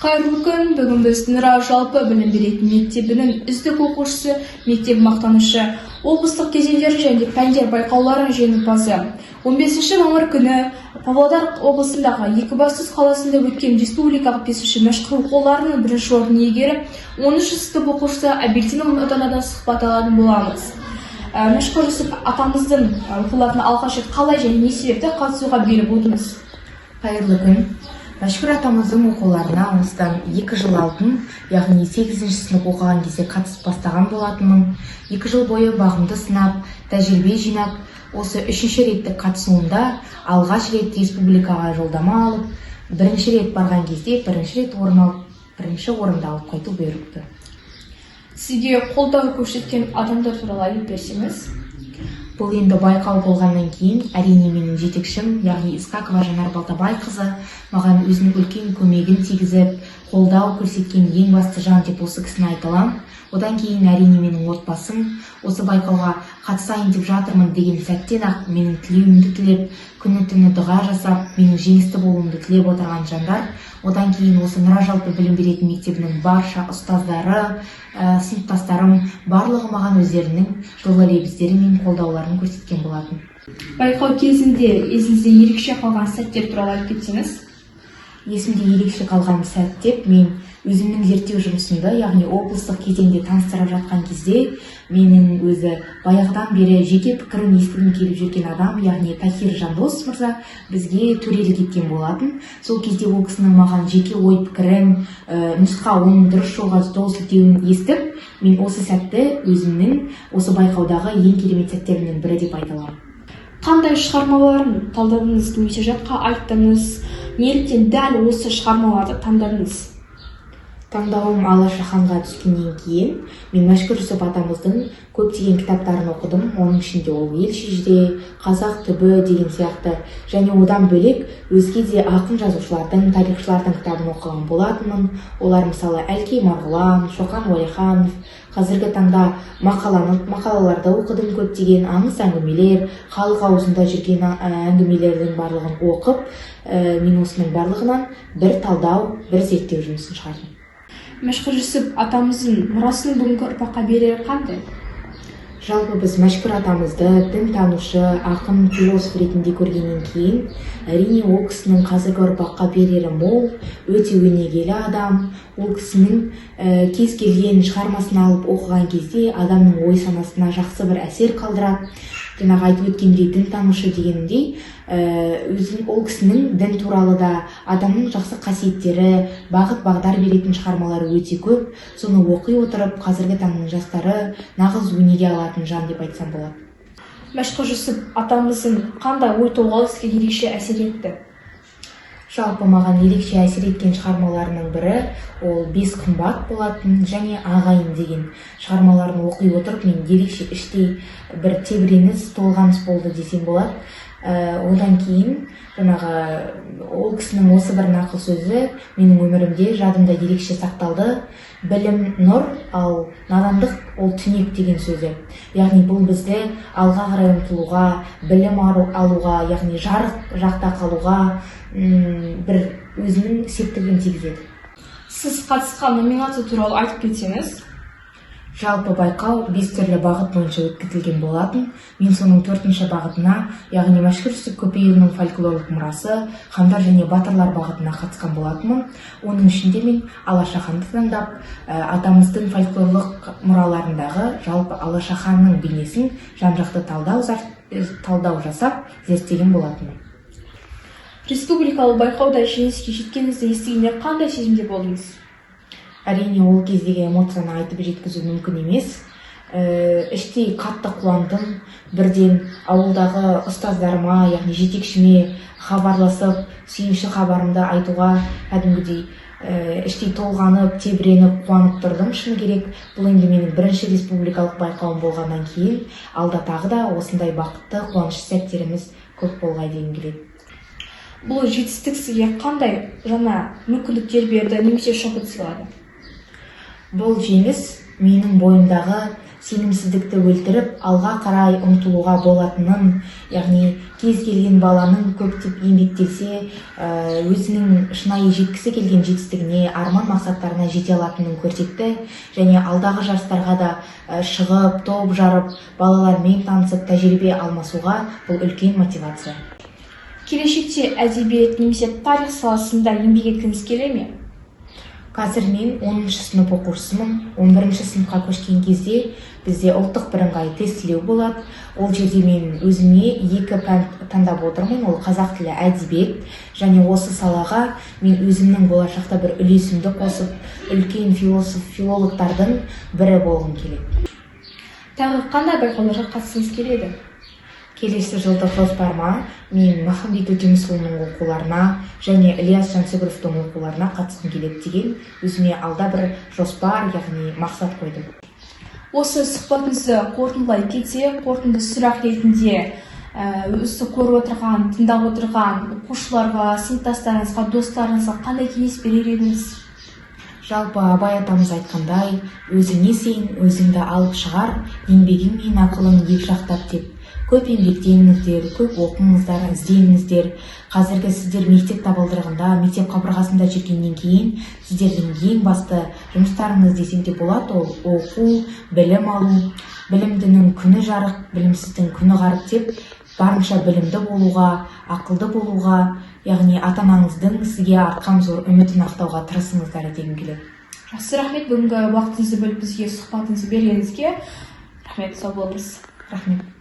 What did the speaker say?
Қайырлы күн, бүгін біз Нұра жалпы білім беретін мектебінің үздік оқушысы, мектеп мақтанышы, облыстық кезеңдер және пәндер байқауларының жеңімпазы. 15 мамыр күні Павлодар облысындағы Екібастұз қаласында өткен республикалық 5-ші мәшһүр оқуларының бірінші орын иегері 10-шы сынып оқушысы Абельтина Отанадан сұхбат алатын боламыз. Мәшһүр Жүсіп атамыздың оқуларына алғаш рет қалай және не себепті қатысуға бел будыңыз? Қайырлы күн. Мәшһүр атамыздың оқуларына осыдан 2 жыл алдын, яғни 8-ші сынып оқыған кезде қатысып бастаған болатынмын. 2 жыл бойы бағымды сынап, тәжірибе жинап, осы 3-ші реттік қатысуымда алғаш рет республикаға жолдама алып, 1-ші рет барған кезде 1-ші рет бірінші орынды алып қайту бұйырыпты. Сізге қолдау көрсеткен адамдар туралы айтып берсеңіз? Бұл енді байқау болғаннан кейін, әрине менің жетекшім, яғни Искакова Жанар Балтабайқызы маған өзінің үлкен көмегін тигізіп, қолдау көрсеткен ең басты жан деп осы кісіні айта аламын. Одан кейін әрине менің отбасым, осы байқауға қатысайын деп жатырмын деген сәттен-ақ менің тілеуімді тілеп, күні-түні дұға жасап, менің жеңісті болуымды тілеп отырған жандар. Одан кейін осы Нұра жалпы білім беретін мектебінің барша ұстаздары, сыныптастарым, барлығы маған өздерінің жылы лебіздері мен қолдауларын көрсеткен болатын. Байқау кезінде есіңізде ерекше қалған сәттер туралы айтып кетсеңіз? Есімде ерекше қалған сәт деп мен өзімнің зерттеу жұмысымды, яғни облыстық кезеңде таныстырып жатқан кезде, менің өзі баяғыдан бері жеке пікірін естігім келіп жүрген адам, яғни Тахир Жандос мырза бізге төрелік еткен болатын. Сол кезде ол кісінің маған жеке ой пікірін, нұсқауын, дұрыс жолға жол сілтеуін естіп, мен осы сәтті өзімнің осы байқаудағы ең керемет сәттерімнің бірі деп айта аламын. Қандай шығармаларын талдадыңыз, немесе жатқа айттыңыз? Неліктен дәл осы шығармаларды таңдадыңыз? Таңдауым Алаша ханға түскеннен кейін мен Мәшһүр Жүсіп атамыздың көптеген кітаптарын оқыдым. Оның ішінде ол ел шежіре, қазақ түбі деген сияқты, және одан бөлек өзге де ақын жазушылардың, тарихшылардың кітабын оқыған болатынмын. Олар мысалы Әлкей Марғұлан, Шоқан Уәлиханов. Қазіргі таңда мақалаларды оқыдым, көптеген аңыз әңгімелер, халық аузында жүрген әңгімелердің барлығын оқып, мен осының барлығынан бір талдау, бір зерттеу жұмысын шығардым. Мәшһүр Жүсіп атамыздың мұрасын бүгінгі ұрпаққа берері қандай? Жалпы біз Мәшһүр атамызды дінтанушы, ақын, философ ретінде көргеннен кейін, әрине ол кісінің қазіргі ұрпаққа берері мол, өте өнегелі адам. Ол кісінің кез келген шығармасын алып оқыған кезде адамның ой санасына жақсы бір әсер қалдырады. Жаңағы айтып өткендей дінтанушы дегенімдей, ол кісінің дін туралы да адамның жақсы қасиеттері, бағыт-бағдар беретін шығармалары өте көп. Соны оқи отырып, қазіргі таңның жастары нағыз өнеге алатын жан деп айтсам болады. Мәшһүр Жүсіп атамыздың қандай ой толғау сізге ерекше әсер етті? Жалпы маған ерекше әсер еткен шығармаларының бірі ол 5 қымбат болатын және ағайын деген шығармаларын оқи отырып, мен ерекше іштей бір тебіреніс, толғаныс болды десем болады. Одан кейін жаңағы ол кісінің осы бір нақыл сөзі менің өмірімде жадымда ерекше сақталды. Білім нұр, ал надандық ол түнек деген сөзі. Яғни бұл бізді алға қарай ұмтылуға, білім алуға, яғни жарық жақта қалуға бір өзінің септігін тигізеді. Сіз қатысқан номинация туралы айтып кетсеңіз? Жалпы байқау 5 түрлі бағыт бойынша өткізілген болатын. Мен соның 4-ші бағытына, яғни Мәшһүр Жүсіп Көпейұлының фольклорлық мұрасы, хандар және батырлар бағытына қатысқан болатынмын. Оның ішінде мен Алаша ханды таңдап, атамыздың фольклорлық мұраларындағы жалпы Алаша ханның бейнесін жан-жақты талдау жасап, зерттеген болатынмын. Республикалық байқауда жеңіске жеткеніңізді естігенде қандай сезімде болдыңыз? Әрине ол кездегі эмоцияны айтып жеткізу мүмкін емес. Іштей қатты қуандым. Бірден ауылдағы ұстаздарыма, яғни жетекшіме хабарласып, сүйінші хабарымды айтуға кәдімгідей іштей толғанып, тебіреніп, қуанып тұрдым. Шын керек, бұл енді менің 1-ші республикалық байқауым болғаннан кейін, алда тағы да осындай бақытты, қуанышты сәттеріміз көп болғай дегім келеді. Бұл жетістік сізге қандай жаңа мүмкіндіктер берді, немесе шабыт сыйлады? Бұл жеңіс менің бойымдағы сенімсіздікті өлтіріп алға қарай ұмтылуға болатынын, яғни кез келген баланың көптеп еңбектесе өзінің шынайы жеткісі келген жетістігіне, арман мақсаттарына жете алатынын көрсетті және алдағы жарыстарға да шығып, топ жарып, балалармен танысып, тәжірибе алмасуға бұл үлкен мотивация. Келешекте әдебиет немесе тарих саласында еңбек еткіңіз келе ме? Қазір мен 10-шы сынып оқушысымын. 11-ші сыныпқа көшкен кезде бізде ұлттық бірыңғай тестілеу болады. Ол жерде мен өзіме 2 пән таңдап отырмын. Ол қазақ тілі, әдебиет, және осы салаға мен өзімнің болашақта бір үлесімді қосып, үлкен филологтардың бірі болғым келеді. Тағы қандай байқауларға қатысқыңыз келеді? Келесі жылдық жоспарыма мен Махамбет Өтемісұлының оқуларына және Ілияс Жансүгіровтің оқуларына қатысқым келеді деген өзіме алда бір жоспар, яғни мақсат қойдым. Осы сұхбатыңызды қорытындылай кетсек, қорытынды сұрақ ретінде өзі көріп отырған, тыңдап отырған оқушыларға, сыныптастарыңызға, достарыңызға қандай кеңес берер едіңіз? Жалпы Абай атамыз айтқандай, өзіңе сен, өзіңді алып шығар, еңбегің мен ақылың екі жақтап деп. Көп еңбектеніңіздер, көп оқыңыздар, ізденіңіздер. Қазіргі сіздер мектеп табалдырығында, мектеп қабырғасында жүргеннен кейін сіздердің ең басты жұмыстарыңыз десем де болады, ол оқу, білім алу. Білімдінің күні жарық, білімсіздің күні ғарып деп, барынша білімді болуға, ақылды болуға, яғни ата-анаңыздың сізге артқан зор үмітін ақтауға тырысыңыздар дегім келеді. Жақсы, рахмет, бүгінгі уақытыңызды бөліп бізге сұхбатыңызды бергеніңізге. Рахмет, сау болыңыз. Рахмет.